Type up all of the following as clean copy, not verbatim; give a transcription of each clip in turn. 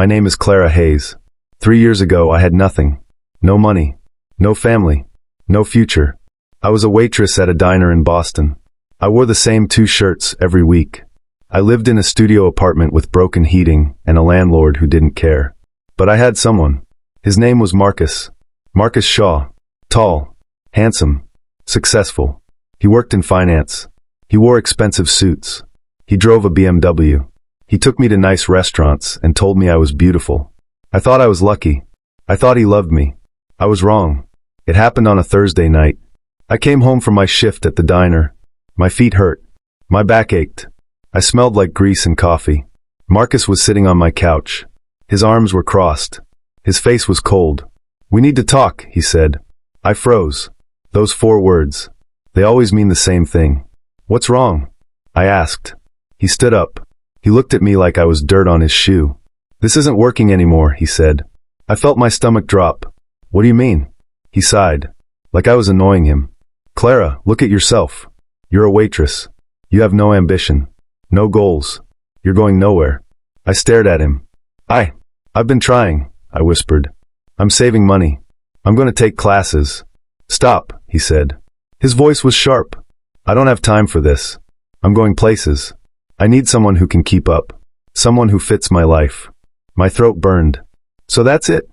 My name is Clara Hayes. 3 years ago I had nothing. No money. No family. No future. I was a waitress at a diner in Boston. I wore the same 2 shirts every week. I lived in a studio apartment with broken heating and a landlord who didn't care. But I had someone. His name was Marcus. Marcus Shaw. Tall. Handsome. Successful. He worked in finance. He wore expensive suits. He drove a BMW. He took me to nice restaurants and told me I was beautiful. I thought I was lucky. I thought he loved me. I was wrong. It happened on a Thursday night. I came home from my shift at the diner. My feet hurt. My back ached. I smelled like grease and coffee. Marcus was sitting on my couch. His arms were crossed. His face was cold. "We need to talk," he said. I froze. Those 4 words. They always mean the same thing. "What's wrong?" I asked. He stood up. He looked at me like I was dirt on his shoe. "This isn't working anymore," he said. I felt my stomach drop. "What do you mean?" He sighed, like I was annoying him. "Clara, look at yourself. You're a waitress. You have no ambition. No goals. You're going nowhere." I stared at him. I've been trying," I whispered. "I'm saving money. I'm going to take classes." "Stop," he said. His voice was sharp. "I don't have time for this. I'm going places. I need someone who can keep up. Someone who fits my life." My throat burned. "So that's it?"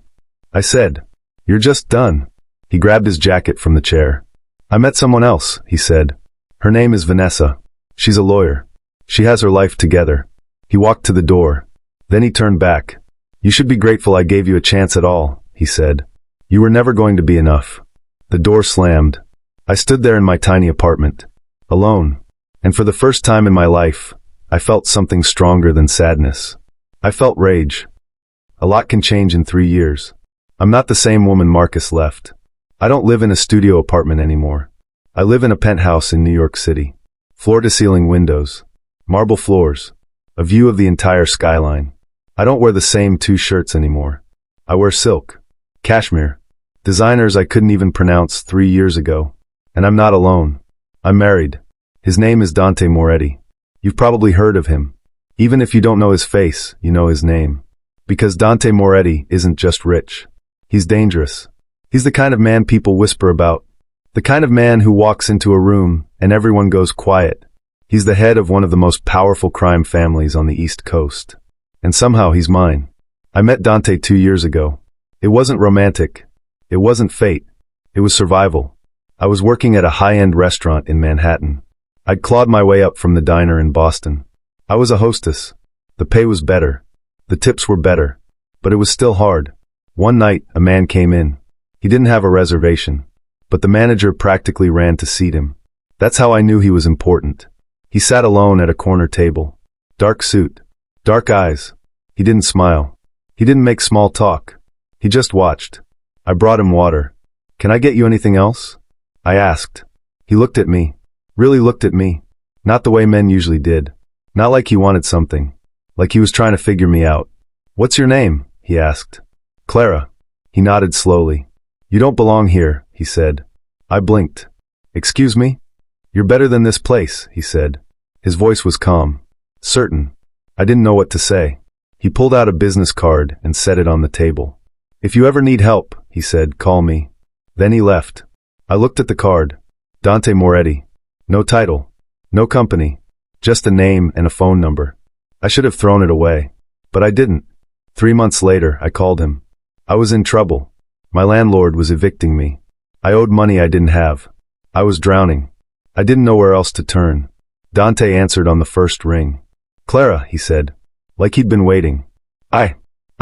I said. "You're just done." He grabbed his jacket from the chair. "I met someone else," he said. "Her name is Vanessa. She's a lawyer. She has her life together." He walked to the door. Then he turned back. "You should be grateful I gave you a chance at all," he said. "You were never going to be enough." The door slammed. I stood there in my tiny apartment, alone, and for the first time in my life, I felt something stronger than sadness. I felt rage. A lot can change in 3 years. I'm not the same woman Marcus left. I don't live in a studio apartment anymore. I live in a penthouse in New York City. Floor-to-ceiling windows. Marble floors. A view of the entire skyline. I don't wear the same 2 shirts anymore. I wear silk. Cashmere. Designers I couldn't even pronounce 3 years ago. And I'm not alone. I'm married. His name is Dante Moretti. You've probably heard of him. Even if you don't know his face, you know his name. Because Dante Moretti isn't just rich. He's dangerous. He's the kind of man people whisper about. The kind of man who walks into a room and everyone goes quiet. He's the head of one of the most powerful crime families on the East Coast. And somehow he's mine. I met Dante 2 years ago. It wasn't romantic. It wasn't fate. It was survival. I was working at a high-end restaurant in Manhattan. I'd clawed my way up from the diner in Boston. I was a hostess. The pay was better. The tips were better. But it was still hard. One night, a man came in. He didn't have a reservation. But the manager practically ran to seat him. That's how I knew he was important. He sat alone at a corner table. Dark suit. Dark eyes. He didn't smile. He didn't make small talk. He just watched. I brought him water. "Can I get you anything else?" I asked. He looked at me. Really looked at me. Not the way men usually did. Not like he wanted something. Like he was trying to figure me out. "What's your name?" he asked. "Clara." He nodded slowly. "You don't belong here," he said. I blinked. "Excuse me?" "You're better than this place," he said. His voice was calm. Certain. I didn't know what to say. He pulled out a business card and set it on the table. "If you ever need help," he said, "call me." Then he left. I looked at the card. Dante Moretti. No title. No company. Just a name and a phone number. I should have thrown it away. But I didn't. 3 months later, I called him. I was in trouble. My landlord was evicting me. I owed money I didn't have. I was drowning. I didn't know where else to turn. Dante answered on the first ring. "Clara," he said, like he'd been waiting. I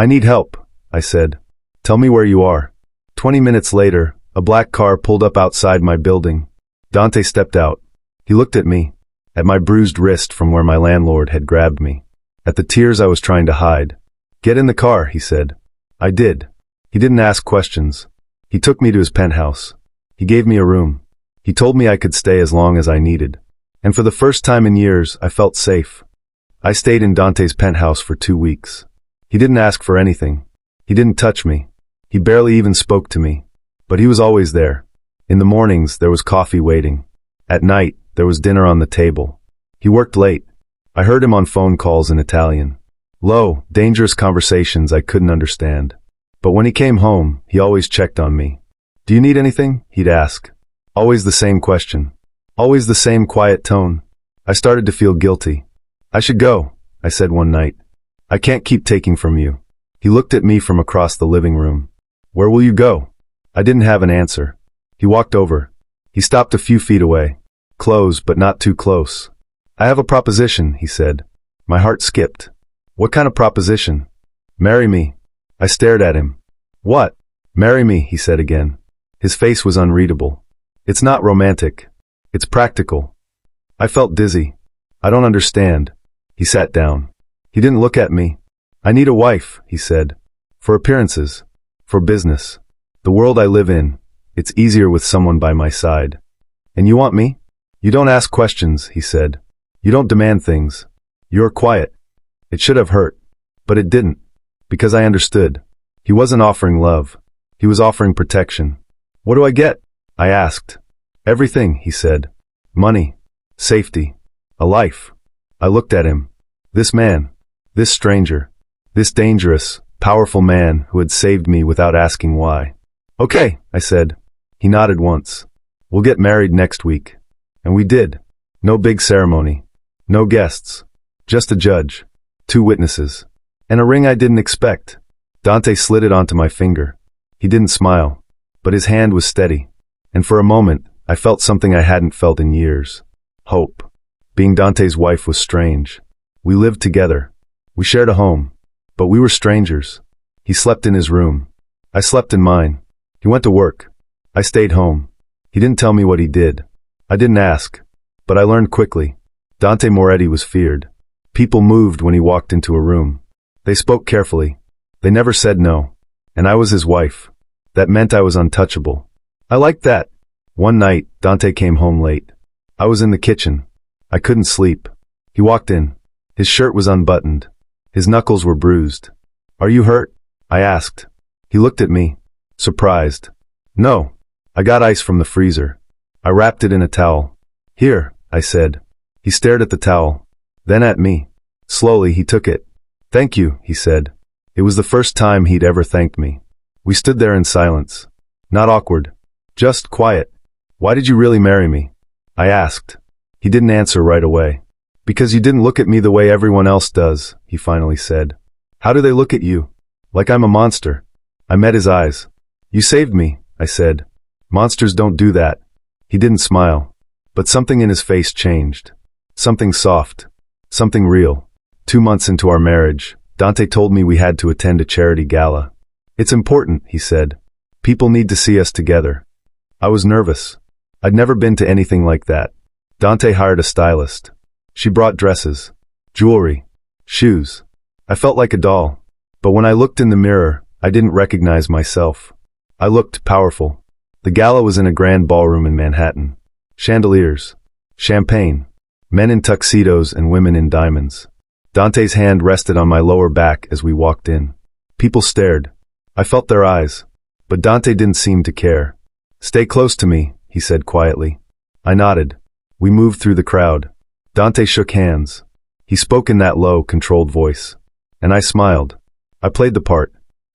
need help," I said. "Tell me where you are." 20 minutes later, a black car pulled up outside my building. Dante stepped out. He looked at me, at my bruised wrist from where my landlord had grabbed me, at the tears I was trying to hide. "Get in the car," he said. I did. He didn't ask questions. He took me to his penthouse. He gave me a room. He told me I could stay as long as I needed. And for the first time in years, I felt safe. I stayed in Dante's penthouse for 2 weeks. He didn't ask for anything. He didn't touch me. He barely even spoke to me. But he was always there. In the mornings, there was coffee waiting. At night, there was dinner on the table. He worked late. I heard him on phone calls in Italian. Low, dangerous conversations I couldn't understand. But when he came home, he always checked on me. "Do you need anything?" he'd ask. Always the same question. Always the same quiet tone. I started to feel guilty. "I should go," I said one night. "I can't keep taking from you." He looked at me from across the living room. "Where will you go?" I didn't have an answer. He walked over. He stopped a few feet away. Close, but not too close. "I have a proposition," he said. My heart skipped. "What kind of proposition?" "Marry me." I stared at him. "What?" "Marry me," he said again. His face was unreadable. "It's not romantic. It's practical." I felt dizzy. "I don't understand." He sat down. He didn't look at me. "I need a wife," he said. "For appearances. For business. The world I live in, it's easier with someone by my side." "And you want me?" "You don't ask questions," he said. "You don't demand things. You're quiet." It should have hurt. But it didn't. Because I understood. He wasn't offering love. He was offering protection. "What do I get?" I asked. "Everything," he said. "Money. Safety. A life." I looked at him. This man. This stranger. This dangerous, powerful man who had saved me without asking why. "Okay," I said. He nodded once. "We'll get married next week." And we did. No big ceremony. No guests. Just a judge. 2 witnesses. And a ring I didn't expect. Dante slid it onto my finger. He didn't smile. But his hand was steady. And for a moment, I felt something I hadn't felt in years. Hope. Being Dante's wife was strange. We lived together. We shared a home. But we were strangers. He slept in his room. I slept in mine. He went to work. I stayed home. He didn't tell me what he did. I didn't ask. But I learned quickly. Dante Moretti was feared. People moved when he walked into a room. They spoke carefully. They never said no. And I was his wife. That meant I was untouchable. I liked that. One night, Dante came home late. I was in the kitchen. I couldn't sleep. He walked in. His shirt was unbuttoned. His knuckles were bruised. "Are you hurt?" I asked. He looked at me, surprised. "No. I got ice from the freezer." I wrapped it in a towel. "Here," I said. He stared at the towel, then at me. Slowly, he took it. "Thank you," he said. It was the first time he'd ever thanked me. We stood there in silence. Not awkward. Just quiet. "Why did you really marry me?" I asked. He didn't answer right away. "Because you didn't look at me the way everyone else does," he finally said. "How do they look at you? Like I'm a monster." I met his eyes. "You saved me," I said. "Monsters don't do that." He didn't smile. But something in his face changed. Something soft. Something real. 2 months into our marriage, Dante told me we had to attend a charity gala. "It's important," he said. "People need to see us together." I was nervous. I'd never been to anything like that. Dante hired a stylist. She brought dresses, jewelry, shoes. I felt like a doll. But when I looked in the mirror, I didn't recognize myself. I looked powerful. The gala was in a grand ballroom in Manhattan. Chandeliers. Champagne. Men in tuxedos and women in diamonds. Dante's hand rested on my lower back as we walked in. People stared. I felt their eyes. But Dante didn't seem to care. "Stay close to me," he said quietly. I nodded. We moved through the crowd. Dante shook hands. He spoke in that low, controlled voice. And I smiled. I played the part.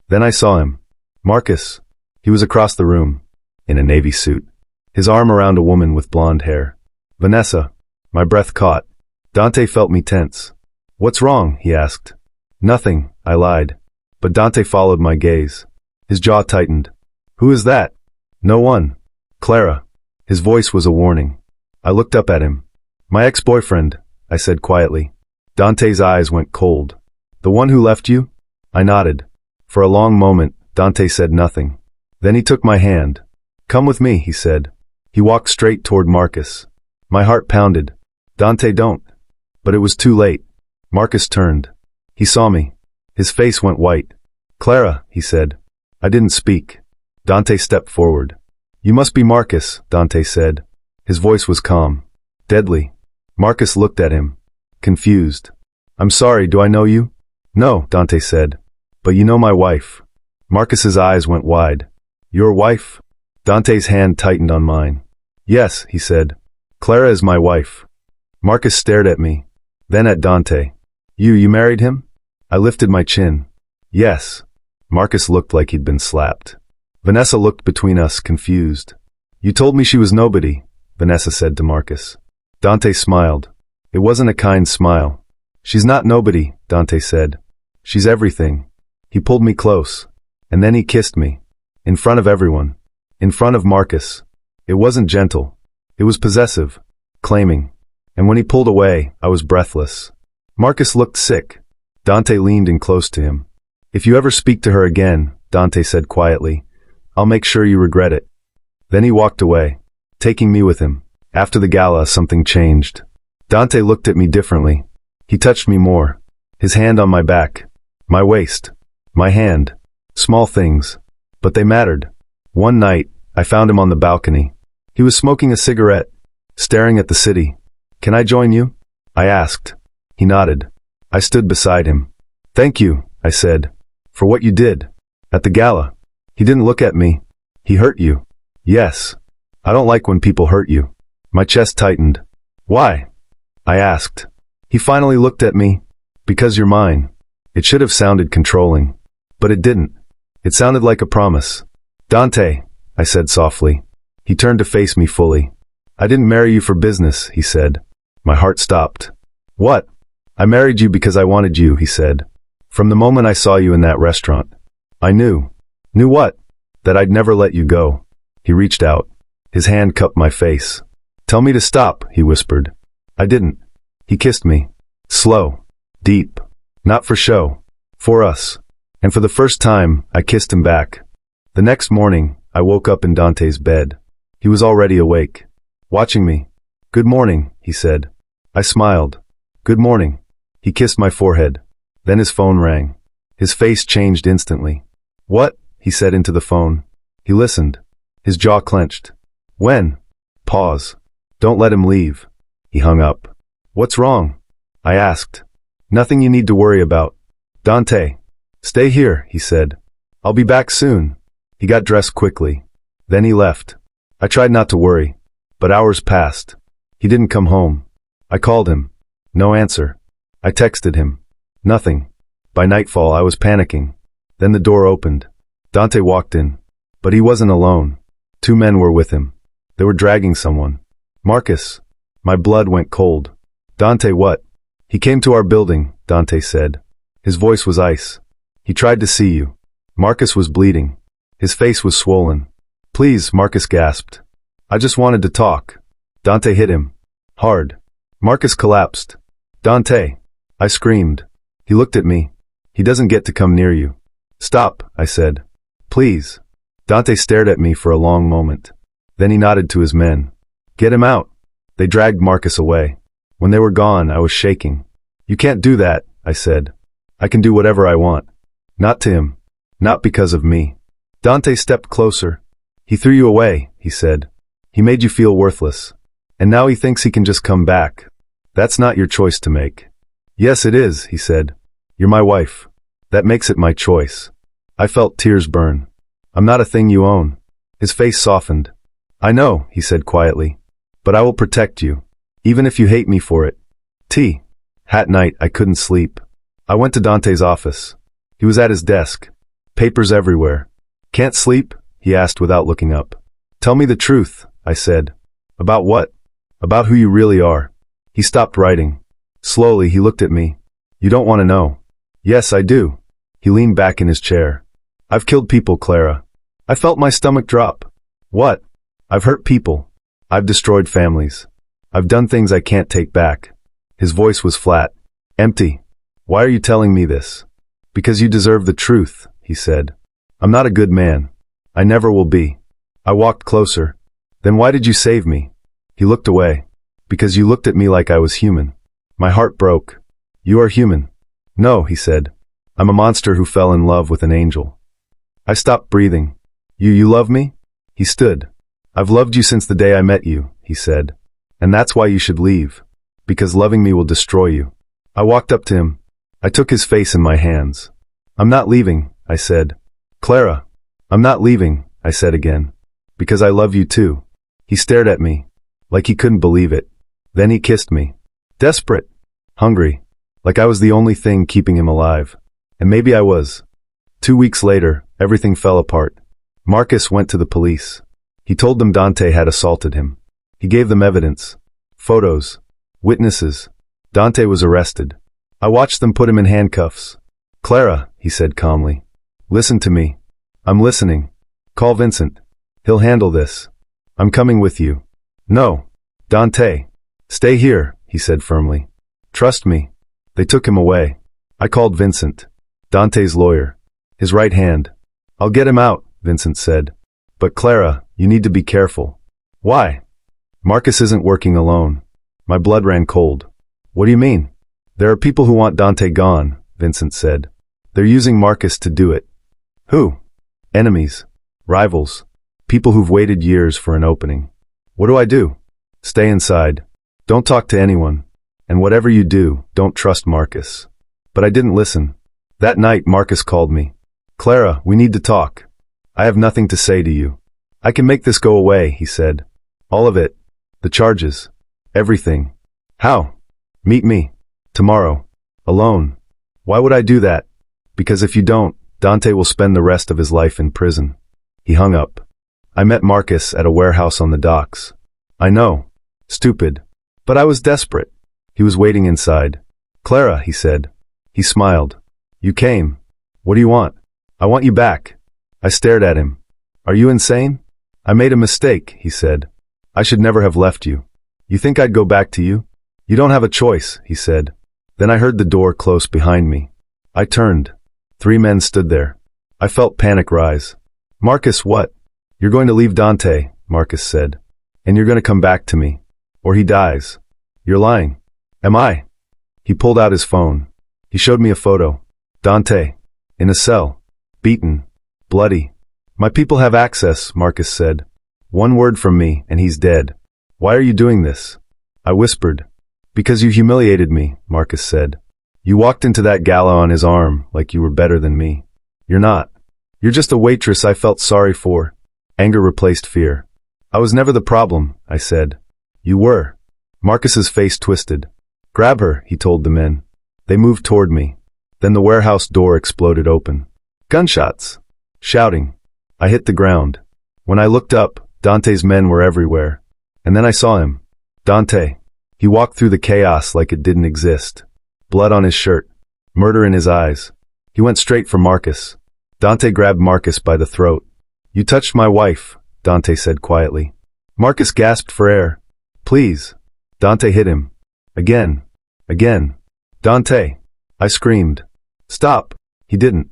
Then I saw him. Marcus. He was across the room. In a navy suit. His arm around a woman with blonde hair. "Vanessa." My breath caught. Dante felt me tense. "What's wrong?" he asked. "Nothing," I lied. But Dante followed my gaze. His jaw tightened. "Who is that?" "No one. Clara." His voice was a warning. I looked up at him. "My ex-boyfriend," I said quietly. Dante's eyes went cold. "The one who left you?" I nodded. For a long moment, Dante said nothing. Then he took my hand. "Come with me," he said. He walked straight toward Marcus. My heart pounded. "Dante, don't." But it was too late. Marcus turned. He saw me. His face went white. "Clara," he said. I didn't speak. Dante stepped forward. "You must be Marcus," Dante said. His voice was calm. Deadly. Marcus looked at him. Confused. "I'm sorry, do I know you?" "No," Dante said. "But you know my wife." Marcus's eyes went wide. "Your wife?" Dante's hand tightened on mine. "Yes," he said. "Clara is my wife." Marcus stared at me. Then at Dante. You married him?" I lifted my chin. Yes. Marcus looked like he'd been slapped. Vanessa looked between us, confused. You told me she was nobody, Vanessa said to Marcus. Dante smiled. It wasn't a kind smile. She's not nobody, Dante said. She's everything. He pulled me close. And then he kissed me. In front of everyone. In front of Marcus. It wasn't gentle. It was possessive. Claiming. And when he pulled away, I was breathless. Marcus looked sick. Dante leaned in close to him. If you ever speak to her again, Dante said quietly, I'll make sure you regret it. Then he walked away, taking me with him. After the gala, something changed. Dante looked at me differently. He touched me more. His hand on my back. My waist. My hand. Small things. But they mattered. One night, I found him on the balcony. He was smoking a cigarette, staring at the city. Can I join you? I asked. He nodded. I stood beside him. Thank you, I said, for what you did. At the gala. He didn't look at me. He hurt you. Yes. I don't like when people hurt you. My chest tightened. Why? I asked. He finally looked at me. Because you're mine. It should have sounded controlling. But it didn't. It sounded like a promise. Dante, I said softly. He turned to face me fully. I didn't marry you for business, he said. My heart stopped. What? I married you because I wanted you, he said. From the moment I saw you in that restaurant. I knew. Knew what? That I'd never let you go. He reached out. His hand cupped my face. Tell me to stop, he whispered. I didn't. He kissed me. Slow. Deep. Not for show. For us. And for the first time, I kissed him back. The next morning, I woke up in Dante's bed. He was already awake. Watching me. Good morning, he said. I smiled. Good morning. He kissed my forehead. Then his phone rang. His face changed instantly. What? He said into the phone. He listened. His jaw clenched. When? Pause. Don't let him leave. He hung up. What's wrong? I asked. Nothing you need to worry about. Dante. Stay here, he said. I'll be back soon. He got dressed quickly. Then he left. I tried not to worry. But hours passed. He didn't come home. I called him. No answer. I texted him. Nothing. By nightfall, I was panicking. Then the door opened. Dante walked in. But he wasn't alone. 2 men were with him. They were dragging someone. Marcus. My blood went cold. Dante, what? He came to our building, Dante said. His voice was ice. He tried to see you. Marcus was bleeding. His face was swollen. Please, Marcus gasped. I just wanted to talk. Dante hit him. Hard. Marcus collapsed. Dante. I screamed. He looked at me. He doesn't get to come near you. Stop, I said. Please. Dante stared at me for a long moment. Then he nodded to his men. Get him out. They dragged Marcus away. When they were gone, I was shaking. You can't do that, I said. I can do whatever I want. Not to him. Not because of me. Dante stepped closer. He threw you away, he said. He made you feel worthless. And now he thinks he can just come back. That's not your choice to make. Yes, it is, he said. You're my wife. That makes it my choice. I felt tears burn. I'm not a thing you own. His face softened. I know, he said quietly. But I will protect you. Even if you hate me for it. That night, I couldn't sleep. I went to Dante's office. He was at his desk. Papers everywhere. Can't sleep? He asked without looking up. Tell me the truth, I said. About what? About who you really are. He stopped writing. Slowly, he looked at me. You don't want to know. Yes, I do. He leaned back in his chair. I've killed people, Clara. I felt my stomach drop. What? I've hurt people. I've destroyed families. I've done things I can't take back. His voice was flat. Empty. Why are you telling me this? Because you deserve the truth, he said. I'm not a good man. I never will be. I walked closer. Then why did you save me? He looked away. Because you looked at me like I was human. My heart broke. You are human. No, he said. I'm a monster who fell in love with an angel. I stopped breathing. You love me? He stood. I've loved you since the day I met you, he said. And that's why you should leave. Because loving me will destroy you. I walked up to him. I took his face in my hands. I'm not leaving, I said. Clara. I'm not leaving, I said again. Because I love you too. He stared at me. Like he couldn't believe it. Then he kissed me. Desperate. Hungry. Like I was the only thing keeping him alive. And maybe I was. 2 weeks later, everything fell apart. Marcus went to the police. He told them Dante had assaulted him. He gave them evidence. Photos. Witnesses. Dante was arrested. I watched them put him in handcuffs. Clara, he said calmly. Listen to me. I'm listening. Call Vincent. He'll handle this. I'm coming with you. No. Dante. Stay here, he said firmly. Trust me. They took him away. I called Vincent. Dante's lawyer. His right hand. I'll get him out, Vincent said. But Clara, you need to be careful. Why? Marcus isn't working alone. My blood ran cold. What do you mean? There are people who want Dante gone, Vincent said. They're using Marcus to do it. Who? Enemies. Rivals. People who've waited years for an opening. What do I do? Stay inside. Don't talk to anyone. And whatever you do, don't trust Marcus. But I didn't listen. That night Marcus called me. Clara, we need to talk. I have nothing to say to you. I can make this go away, he said. All of it. The charges. Everything. How? Meet me. Tomorrow. Alone. Why would I do that? Because if you don't, Dante will spend the rest of his life in prison. He hung up. I met Marcus at a warehouse on the docks. I know. Stupid. But I was desperate. He was waiting inside. Clara, he said. He smiled. You came. What do you want? I want you back. I stared at him. Are you insane? I made a mistake, he said. I should never have left you. You think I'd go back to you? You don't have a choice, he said. Then I heard the door close behind me. I turned. 3 men stood there. I felt panic rise. Marcus, what? You're going to leave Dante, Marcus said. And you're going to come back to me. Or he dies. You're lying. Am I? He pulled out his phone. He showed me a photo. Dante. In a cell. Beaten. Bloody. My people have access, Marcus said. 1 word from me, and he's dead. Why are you doing this? I whispered. Because you humiliated me, Marcus said. You walked into that gala on his arm like you were better than me. You're not. You're just a waitress I felt sorry for. Anger replaced fear. I was never the problem, I said. You were. Marcus's face twisted. Grab her, he told the men. They moved toward me. Then the warehouse door exploded open. Gunshots. Shouting. I hit the ground. When I looked up, Dante's men were everywhere. And then I saw him. Dante. He walked through the chaos like it didn't exist. Blood on his shirt. Murder in his eyes. He went straight for Marcus. Dante grabbed Marcus by the throat. You touched my wife, Dante said quietly. Marcus gasped for air. Please. Dante hit him. Again. Again. Dante. I screamed. Stop. He didn't.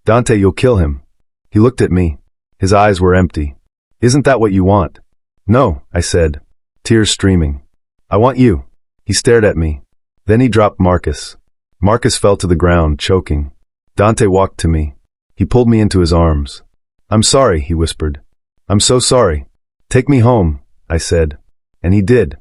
Dante, you'll kill him. He looked at me. His eyes were empty. Isn't that what you want? No, I said, tears streaming. I want you. He stared at me. Then he dropped Marcus. Marcus fell to the ground, choking. Dante walked to me. He pulled me into his arms. I'm sorry, he whispered. I'm so sorry. Take me home, I said. And he did.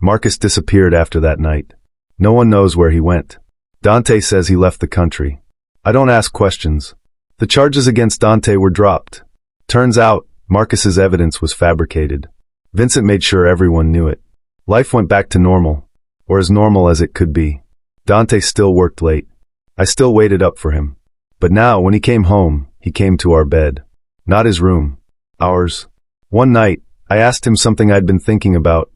Marcus disappeared after that night. No one knows where he went. Dante says he left the country. I don't ask questions. The charges against Dante were dropped. Turns out, Marcus's evidence was fabricated. Vincent made sure everyone knew it. Life went back to normal, or as normal as it could be. Dante still worked late. I still waited up for him. But now, when he came home, he came to our bed. Not his room. Ours. One night, I asked him something I'd been thinking about.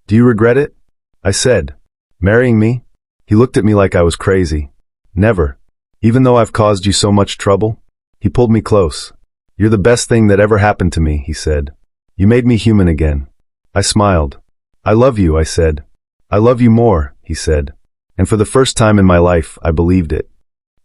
Do you regret it? I said. Marrying me? He looked at me like I was crazy. Never. Even though I've caused you so much trouble? He pulled me close. You're the best thing that ever happened to me, he said. You made me human again. I smiled. I love you, I said. I love you more, he said. And for the first time in my life, I believed it.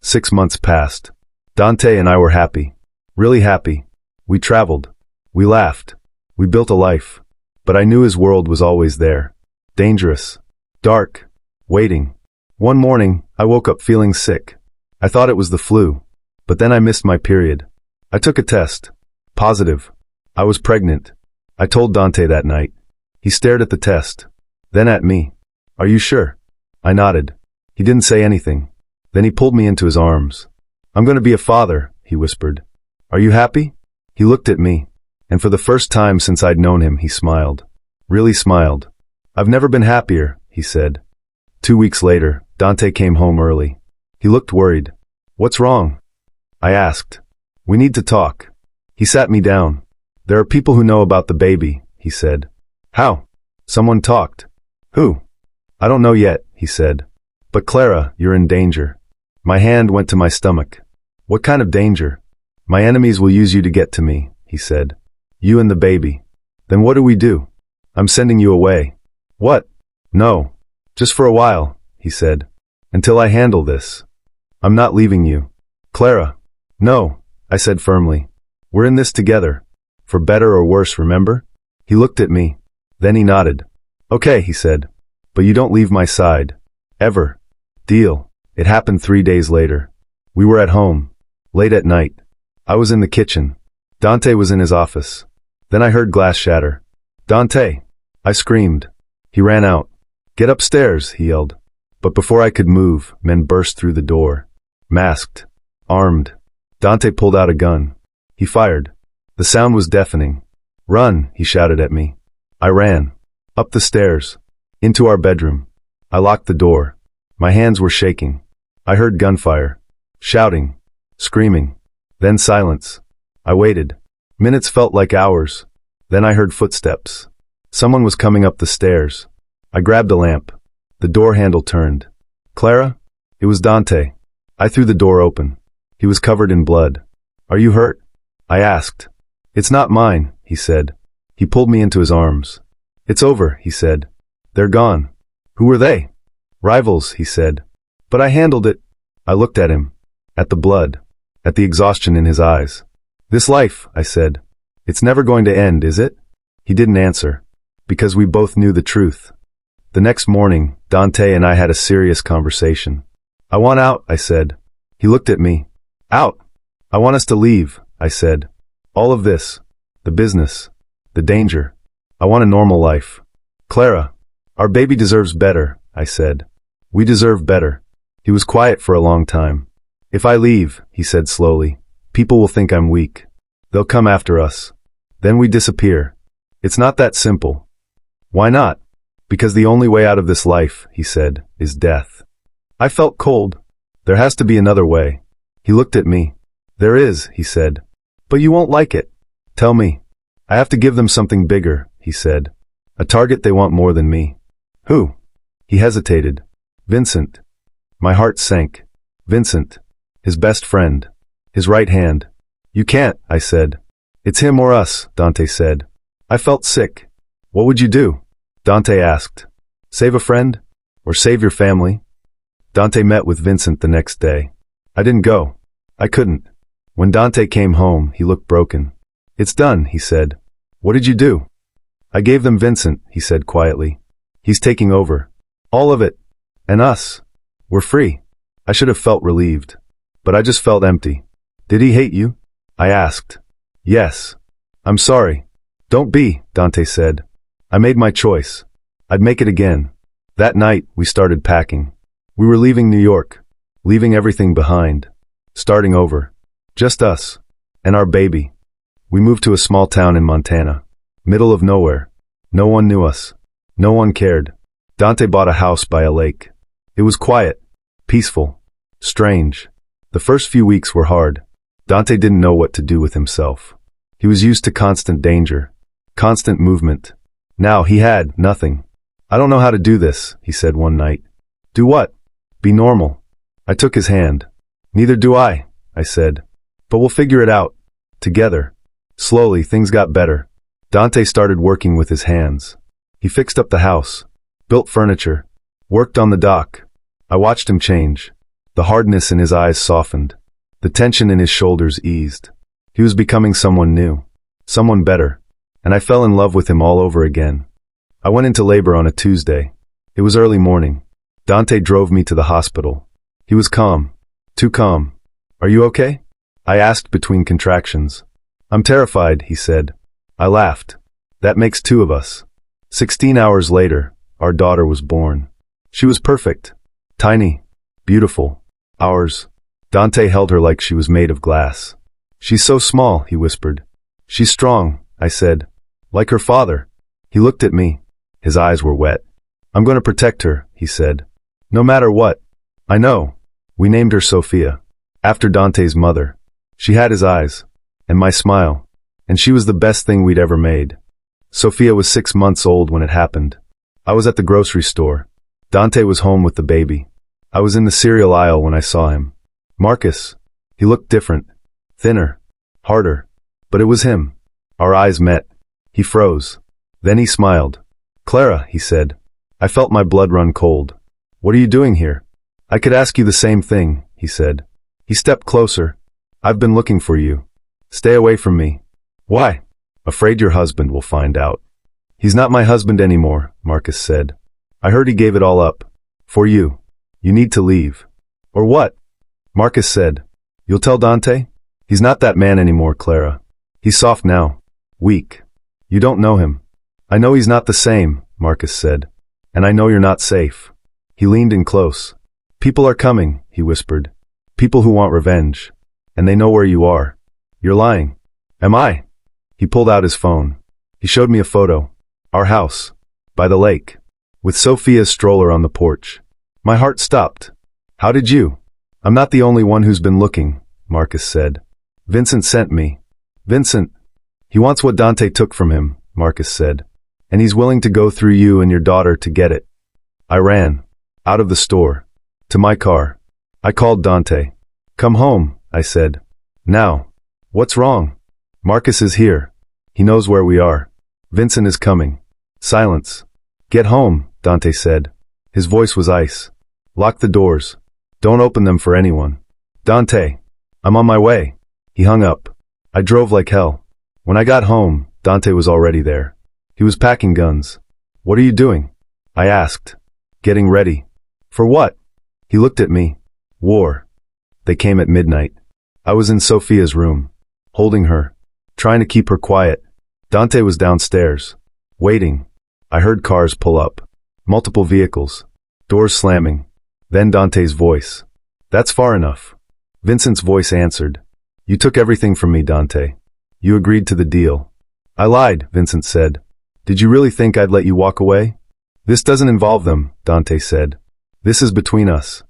6 months passed. Dante and I were happy. Really happy. We traveled. We laughed. We built a life. But I knew his world was always there. Dangerous. Dark. Waiting. One morning, I woke up feeling sick. I thought it was the flu. But then I missed my period. I took a test. Positive. I was pregnant. I told Dante that night. He stared at the test. Then at me. Are you sure? I nodded. He didn't say anything. Then he pulled me into his arms. I'm going to be a father, he whispered. Are you happy? He looked at me. And for the first time since I'd known him, he smiled. Really smiled. I've never been happier, he said. 2 weeks later, Dante came home early. He looked worried. What's wrong? I asked. We need to talk. He sat me down. There are people who know about the baby, he said. How? Someone talked. Who? I don't know yet, he said. But Clara, you're in danger. My hand went to my stomach. What kind of danger? My enemies will use you to get to me, he said. You and the baby. Then what do we do? I'm sending you away. What? No. Just for a while, he said. Until I handle this. I'm not leaving you. Clara. No, I said firmly. We're in this together. For better or worse, remember? He looked at me. Then he nodded. Okay, he said. But you don't leave my side. Ever. Deal. It happened 3 days later. We were at home. Late at night. I was in the kitchen. Dante was in his office. Then I heard glass shatter. Dante! I screamed. He ran out. Get upstairs, he yelled. But before I could move, men burst through the door. Masked. Armed. Dante pulled out a gun. He fired. The sound was deafening. Run, he shouted at me. I ran. Up the stairs. Into our bedroom. I locked the door. My hands were shaking. I heard gunfire. Shouting. Screaming. Then silence. I waited. Minutes felt like hours. Then I heard footsteps. Someone was coming up the stairs. I grabbed a lamp. The door handle turned. Clara? It was Dante. I threw the door open. He was covered in blood. Are you hurt? I asked. It's not mine, he said. He pulled me into his arms. It's over, he said. They're gone. Who were they? Rivals, he said. But I handled it. I looked at him. At the blood. At the exhaustion in his eyes. This life, I said. It's never going to end, is it? He didn't answer. Because we both knew the truth. The next morning, Dante and I had a serious conversation. I want out, I said. He looked at me. Out. I want us to leave, I said. All of this. The business. The danger. I want a normal life. Clara. Our baby deserves better, I said. We deserve better. He was quiet for a long time. If I leave, he said slowly, people will think I'm weak. They'll come after us. Then we disappear. It's not that simple. Why not? Because the only way out of this life, he said, is death. I felt cold. There has to be another way. He looked at me. There is, he said. But you won't like it. Tell me. I have to give them something bigger, he said. A target they want more than me. Who? He hesitated. Vincent. My heart sank. Vincent. His best friend. His right hand. You can't, I said. It's him or us, Dante said. I felt sick. What would you do? Dante asked. Save a friend? Or save your family? Dante met with Vincent the next day. I didn't go. I couldn't. When Dante came home, he looked broken. It's done, he said. What did you do? I gave them Vincent, he said quietly. He's taking over. All of it. And us. We're free. I should have felt relieved. But I just felt empty. Did he hate you? I asked. Yes. I'm sorry. Don't be, Dante said. I made my choice. I'd make it again. That night, we started packing. We were leaving New York. Leaving everything behind. Starting over. Just us. And our baby. We moved to a small town in Montana. Middle of nowhere. No one knew us. No one cared. Dante bought a house by a lake. It was quiet. Peaceful. Strange. The first few weeks were hard. Dante didn't know what to do with himself. He was used to constant danger. Constant movement. Now he had nothing. I don't know how to do this, he said one night. Do what? Be normal. I took his hand. Neither do I said. But we'll figure it out. Together. Slowly, things got better. Dante started working with his hands. He fixed up the house. Built furniture. Worked on the dock. I watched him change. The hardness in his eyes softened. The tension in his shoulders eased. He was becoming someone new. Someone better. And I fell in love with him all over again. I went into labor on a Tuesday. It was early morning. Dante drove me to the hospital. He was calm. Too calm. Are you okay? I asked between contractions. I'm terrified, he said. I laughed. That makes two of us. 16 hours later, our daughter was born. She was perfect. Tiny. Beautiful. Ours. Dante held her like she was made of glass. She's so small, he whispered. She's strong, I said. Like her father. He looked at me. His eyes were wet. I'm going to protect her, he said. No matter what. I know. We named her Sophia. After Dante's mother. She had his eyes. And my smile. And she was the best thing we'd ever made. Sophia was 6 months old when it happened. I was at the grocery store. Dante was home with the baby. I was in the cereal aisle when I saw him. Marcus. He looked different. Thinner. Harder. But it was him. Our eyes met. He froze. Then he smiled. Clara, he said. I felt my blood run cold. What are you doing here? I could ask you the same thing, he said. He stepped closer. I've been looking for you. Stay away from me. Why? Afraid your husband will find out. He's not my husband anymore, Marcus said. I heard he gave it all up. For you. You need to leave. Or what? Marcus said. You'll tell Dante? He's not that man anymore, Clara. He's soft now. Weak. You don't know him. I know he's not the same, Marcus said. And I know you're not safe. He leaned in close. People are coming, he whispered. People who want revenge. And they know where you are. You're lying. Am I? He pulled out his phone. He showed me a photo. Our house. By the lake. With Sophia's stroller on the porch. My heart stopped. How did you? I'm not the only one who's been looking, Marcus said. Vincent sent me. Vincent. He wants what Dante took from him, Marcus said. And he's willing to go through you and your daughter to get it. I ran. Out of the store. To my car. I called Dante. Come home, I said. Now. What's wrong? Marcus is here. He knows where we are. Vincent is coming. Silence. Get home, Dante said. His voice was ice. Lock the doors. Don't open them for anyone. Dante. I'm on my way. He hung up. I drove like hell. When I got home, Dante was already there. He was packing guns. What are you doing? I asked. Getting ready. For what? He looked at me. War. They came at midnight. I was in Sophia's room. Holding her. Trying to keep her quiet. Dante was downstairs. Waiting. I heard cars pull up. Multiple vehicles. Doors slamming. Then Dante's voice. That's far enough. Vincent's voice answered. You took everything from me, Dante. You agreed to the deal. I lied, Vincent said. Did you really think I'd let you walk away? This doesn't involve them, Dante said. This is between us.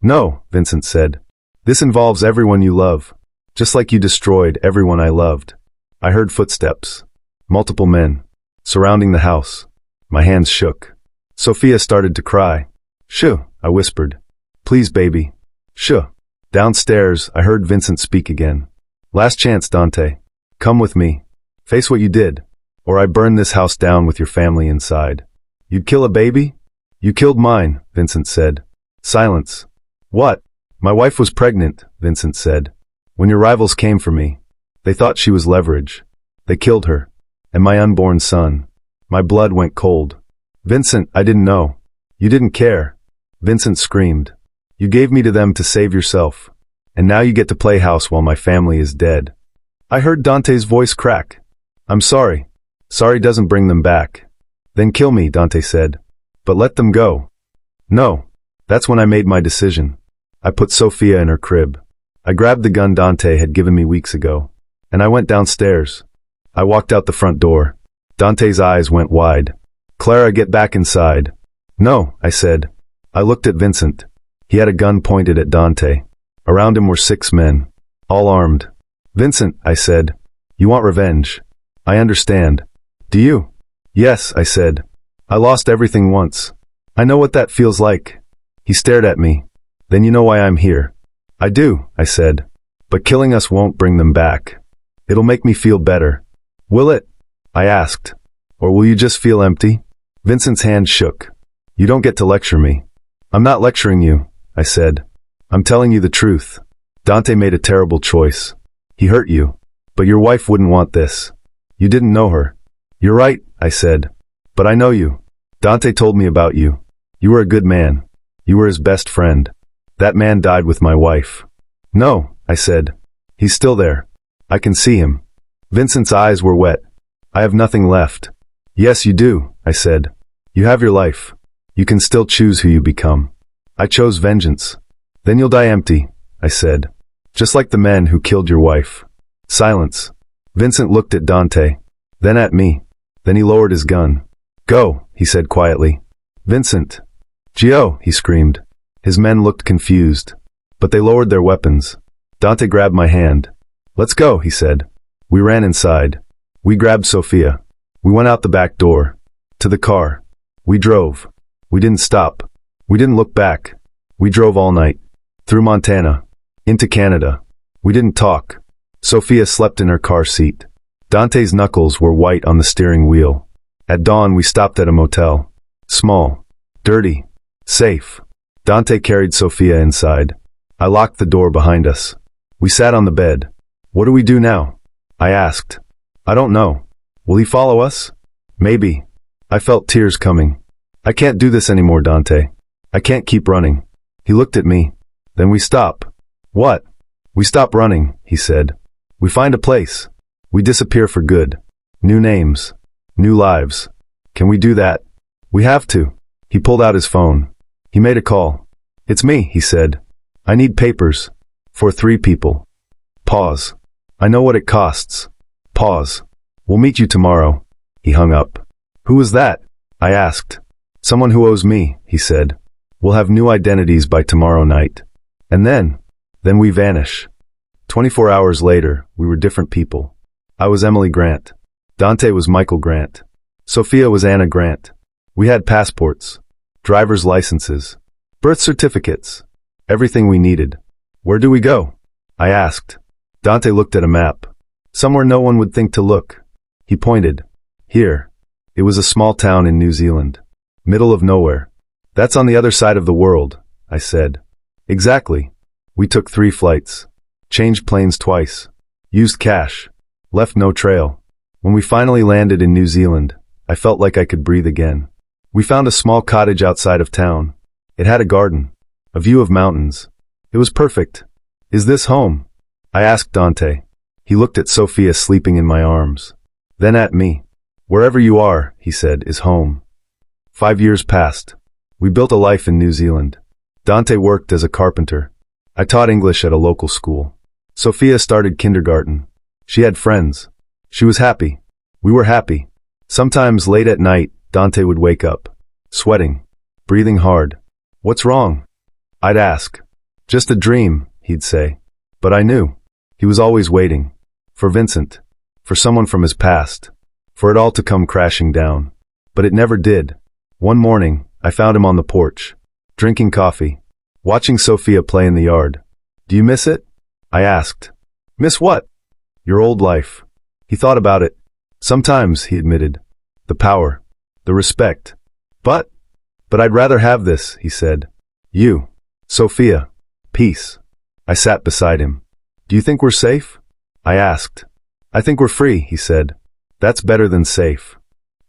No, Vincent said. This involves everyone you love. Just like you destroyed everyone I loved. I heard footsteps. Multiple men. Surrounding the house. My hands shook. Sophia started to cry. Shoo, I whispered. Please, baby. Shoo. Downstairs, I heard Vincent speak again. Last chance, Dante. Come with me. Face what you did. Or I burn this house down with your family inside. You'd kill a baby? You killed mine, Vincent said. Silence. What? My wife was pregnant, Vincent said. When your rivals came for me, they thought she was leverage. They killed her. And my unborn son. My blood went cold. Vincent, I didn't know. You didn't care. Vincent screamed. You gave me to them to save yourself. And now you get to play house while my family is dead. I heard Dante's voice crack. I'm sorry. Sorry doesn't bring them back. Then kill me, Dante said. But let them go. No. That's when I made my decision. I put Sophia in her crib. I grabbed the gun Dante had given me weeks ago. And I went downstairs. I walked out the front door. Dante's eyes went wide. Clara, get back inside. No, I said. I looked at Vincent. He had a gun pointed at Dante. Around him were 6 men. All armed. Vincent, I said. You want revenge. I understand. Do you? Yes, I said. I lost everything once. I know what that feels like. He stared at me. Then you know why I'm here. I do, I said. But killing us won't bring them back. It'll make me feel better. Will it? I asked. Or will you just feel empty? Vincent's hand shook. You don't get to lecture me. I'm not lecturing you, I said. I'm telling you the truth. Dante made a terrible choice. He hurt you. But your wife wouldn't want this. You didn't know her. You're right, I said. But I know you. Dante told me about you. You were a good man. You were his best friend. That man died with my wife. No, I said. He's still there. I can see him. Vincent's eyes were wet. I have nothing left. Yes, you do, I said. You have your life. You can still choose who you become. I chose vengeance. Then you'll die empty, I said. Just like the men who killed your wife. Silence. Vincent looked at Dante. Then at me. Then he lowered his gun. Go, he said quietly. Vincent. Gio, he screamed. His men looked confused. But they lowered their weapons. Dante grabbed my hand. Let's go, he said. We ran inside. We grabbed Sophia. We went out the back door. To the car. We drove. We didn't stop. We didn't look back. We drove all night. Through Montana. Into Canada. We didn't talk. Sophia slept in her car seat. Dante's knuckles were white on the steering wheel. At dawn we stopped at a motel. Small. Dirty. Safe. Dante carried Sophia inside. I locked the door behind us. We sat on the bed. What do we do now? I asked. I don't know. Will he follow us? Maybe. I felt tears coming. I can't do this anymore, Dante. I can't keep running. He looked at me. Then we stop. What? We stop running, he said. We find a place. We disappear for good. New names. New lives. Can we do that? We have to. He pulled out his phone. He made a call. It's me, he said. I need papers. For 3 people. Pause. I know what it costs. Pause. We'll meet you tomorrow. He hung up. Who was that? I asked. Someone who owes me, he said. We'll have new identities by tomorrow night. And then we vanish. 24 hours later, we were different people. I was Emily Grant. Dante was Michael Grant. Sophia was Anna Grant. We had passports, driver's licenses, birth certificates, everything we needed. Where do we go? I asked. Dante looked at a map. Somewhere no one would think to look. He pointed. Here. It was a small town in New Zealand. Middle of nowhere. That's on the other side of the world, I said. Exactly. We took 3 flights. Changed planes twice. Used cash. Left no trail. When we finally landed in New Zealand, I felt like I could breathe again. We found a small cottage outside of town. It had a garden. A view of mountains. It was perfect. Is this home? I asked Dante. He looked at Sophia sleeping in my arms. Then at me. Wherever you are, he said, is home. 5 years passed. We built a life in New Zealand. Dante worked as a carpenter. I taught English at a local school. Sophia started kindergarten. She had friends. She was happy. We were happy. Sometimes late at night, Dante would wake up, sweating, breathing hard. What's wrong? I'd ask. Just a dream, he'd say. But I knew. He was always waiting. For Vincent. For someone from his past. For it all to come crashing down. But it never did. One morning, I found him on the porch, drinking coffee, watching Sophia play in the yard. Do you miss it? I asked. Miss what? Your old life. He thought about it. Sometimes, he admitted. The power. The respect. But I'd rather have this, he said. You. Sophia. Peace. I sat beside him. Do you think we're safe? I asked. I think we're free, he said. That's better than safe.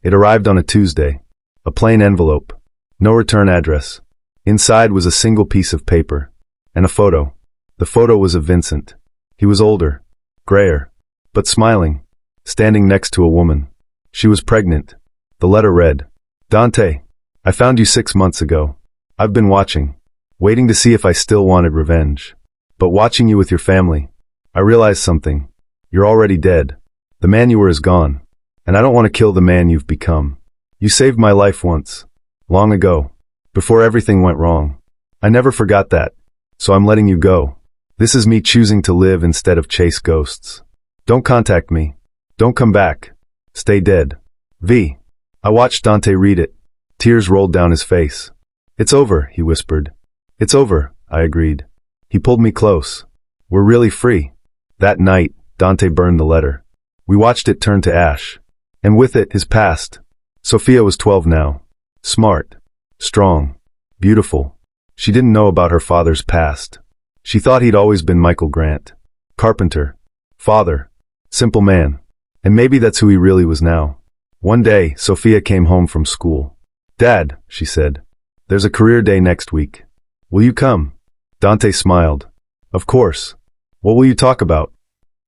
It arrived on a Tuesday. A plain envelope. No return address. Inside was a single piece of paper. And a photo. The photo was of Vincent. He was older. Grayer. But smiling. Standing next to a woman. She was pregnant. The letter read, Dante, I found you 6 months ago. I've been watching. Waiting to see if I still wanted revenge. But watching you with your family, I realized something. You're already dead. The man you were is gone. And I don't want to kill the man you've become. You saved my life once. Long ago. Before everything went wrong. I never forgot that. So I'm letting you go. This is me choosing to live instead of chase ghosts. Don't contact me. Don't come back. Stay dead. V. I watched Dante read it. Tears rolled down his face. It's over, he whispered. It's over, I agreed. He pulled me close. We're really free. That night, Dante burned the letter. We watched it turn to ash. And with it, his past. Sophia was 12 now. Smart. Strong. Beautiful. She didn't know about her father's past. She thought he'd always been Michael Grant. Carpenter. Father. Simple man. And maybe that's who he really was now. One day, Sophia came home from school. Dad, she said, there's a career day next week. Will you come? Dante smiled. Of course. What will you talk about?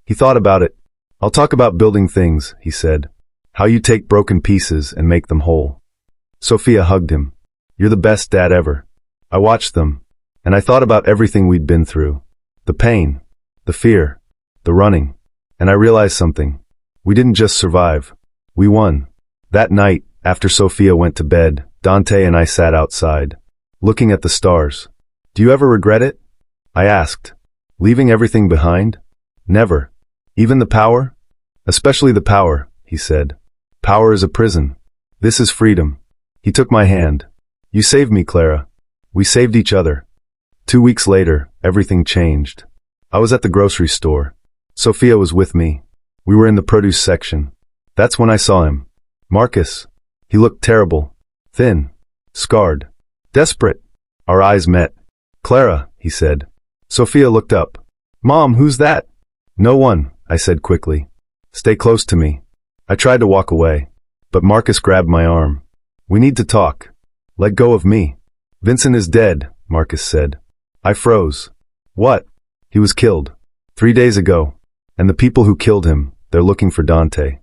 He thought about it. I'll talk about building things, he said. How you take broken pieces and make them whole. Sophia hugged him. You're the best dad ever. I watched them, and I thought about everything we'd been through. The pain, the fear, the running. And I realized something. We didn't just survive. We won. That night, after Sophia went to bed, Dante and I sat outside, looking at the stars. Do you ever regret it? I asked. Leaving everything behind? Never. Even the power? Especially the power, he said. Power is a prison. This is freedom. He took my hand. You saved me, Clara. We saved each other. 2 weeks later, everything changed. I was at the grocery store. Sophia was with me. We were in the produce section. That's when I saw him. Marcus. He looked terrible. Thin. Scarred. Desperate. Our eyes met. Clara, he said. Sophia looked up. Mom, who's that? No one, I said quickly. Stay close to me. I tried to walk away, but Marcus grabbed my arm. We need to talk. Let go of me. Vincent is dead, Marcus said. I froze. What? He was killed. 3 days ago. And the people who killed him, they're looking for Dante.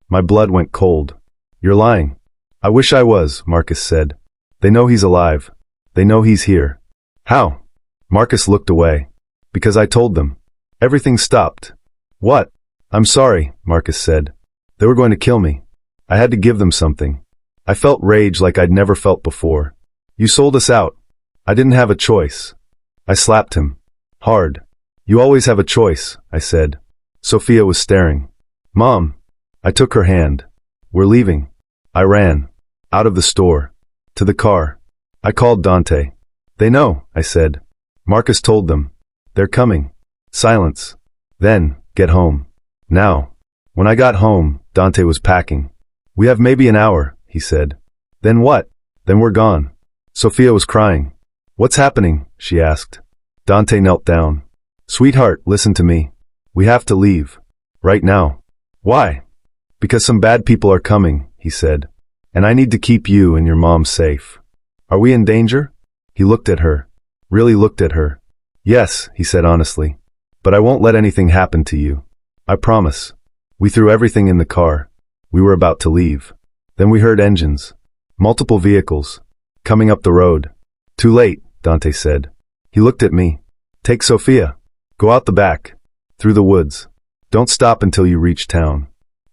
My blood went cold. You're lying. I wish I was, Marcus said. They know he's alive. They know he's here. How? Marcus looked away. Because I told them. Everything stopped. What? I'm sorry, Marcus said. They were going to kill me. I had to give them something. I felt rage like I'd never felt before. You sold us out. I didn't have a choice. I slapped him. Hard. You always have a choice, I said. Sophia was staring. Mom. I took her hand. We're leaving. I ran. Out of the store. To the car. I called Dante. They know, I said. Marcus told them. They're coming. Silence. Then, get home. Now. When I got home, Dante was packing. We have maybe an hour, he said. Then what? Then we're gone. Sophia was crying. What's happening? She asked. Dante knelt down. Sweetheart, listen to me. We have to leave. Right now. Why? Because some bad people are coming, he said. And I need to keep you and your mom safe. Are we in danger? He looked at her. Really looked at her. Yes, he said honestly. But I won't let anything happen to you. I promise. We threw everything in the car. We were about to leave. Then we heard engines. Multiple vehicles. Coming up the road. Too late, Dante said. He looked at me. Take Sophia. Go out the back. Through the woods. Don't stop until you reach town.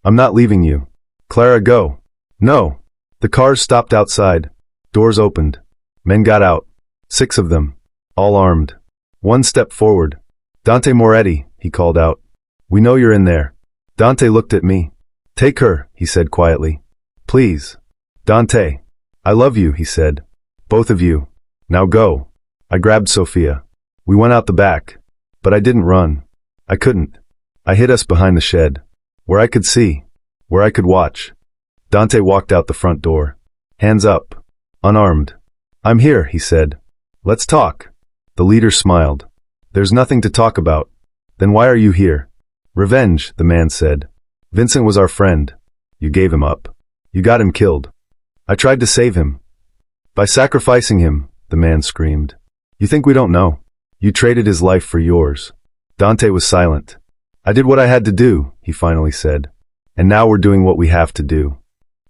I'm not leaving you. Clara, go. No. The cars stopped outside. Doors opened. Men got out. 6 of them. All armed. One stepped forward. Dante Moretti, he called out. We know you're in there. Dante looked at me. Take her, he said quietly. Please. Dante. I love you, he said. Both of you. Now go. I grabbed Sophia. We went out the back. But I didn't run. I couldn't. I hid us behind the shed. Where I could see. Where I could watch. Dante walked out the front door. Hands up. Unarmed. I'm here, he said. Let's talk. The leader smiled. There's nothing to talk about. Then why are you here? Revenge, the man said. Vincent was our friend. You gave him up. You got him killed. I tried to save him. By sacrificing him, the man screamed. You think we don't know? You traded his life for yours. Dante was silent. I did what I had to do, he finally said. And now we're doing what we have to do.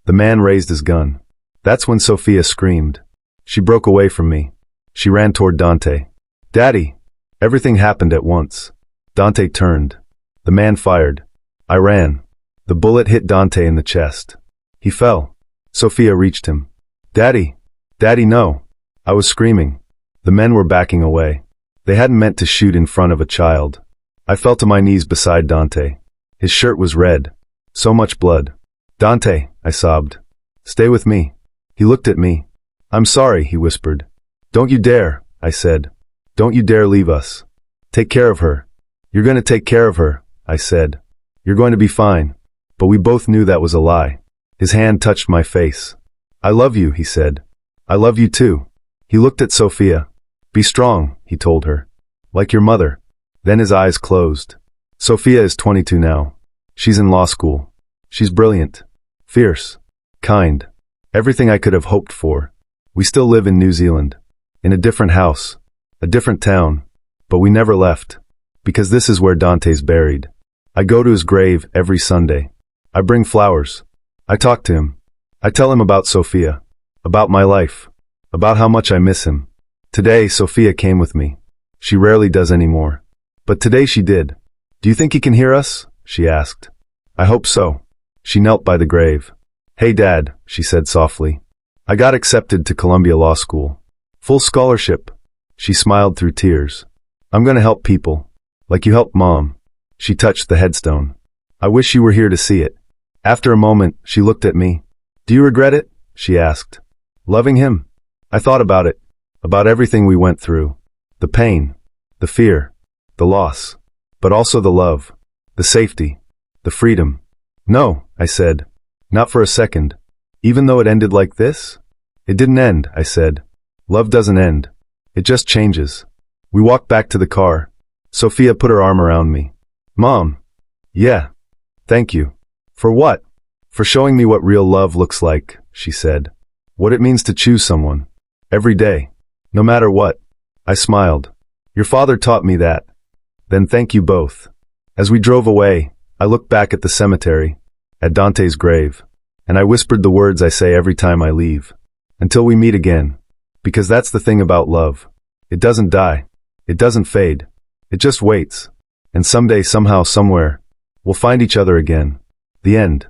The man raised his gun. That's when Sophia screamed. She broke away from me. She ran toward Dante. Daddy! Everything happened at once. Dante turned. The man fired. I ran. The bullet hit Dante in the chest. He fell. Sophia reached him. Daddy! Daddy, no! I was screaming. The men were backing away. They hadn't meant to shoot in front of a child. I fell to my knees beside Dante. His shirt was red. So much blood. Dante, I sobbed. Stay with me. He looked at me. I'm sorry, he whispered. Don't you dare, I said. Don't you dare leave us. Take care of her. You're going to take care of her, I said. You're going to be fine. But we both knew that was a lie. His hand touched my face. I love you, he said. I love you too. He looked at Sophia. Be strong, he told her. Like your mother. Then his eyes closed. Sophia is 22 now. She's in law school. She's brilliant. Fierce. Kind. Everything I could have hoped for. We still live in New Zealand. In a different house. A different town. But we never left. Because this is where Dante's buried. I go to his grave every Sunday. I bring flowers. I talk to him. I tell him about Sophia. About my life. About how much I miss him. Today, Sophia came with me. She rarely does anymore. But today she did. Do you think he can hear us? She asked. I hope so. She knelt by the grave. Hey Dad, she said softly. I got accepted to Columbia Law School. Full scholarship. She smiled through tears. I'm going to help people. Like you helped Mom. She touched the headstone. I wish you were here to see it. After a moment, she looked at me. Do you regret it? She asked. Loving him? I thought about it. About everything we went through. The pain. The fear. The loss. But also the love. The safety. The freedom. No, I said. Not for a second. Even though it ended like this? It didn't end, I said. Love doesn't end. It just changes. We walked back to the car. Sophia put her arm around me. Mom. Yeah. Thank you. For what? For showing me what real love looks like, she said. What it means to choose someone. Every day. No matter what. I smiled. Your father taught me that. Then thank you both. As we drove away, I looked back at the cemetery, at Dante's grave, and I whispered the words I say every time I leave. Until we meet again. Because that's the thing about love. It doesn't die. It doesn't fade. It just waits. And someday, somehow, somewhere, we'll find each other again. The end.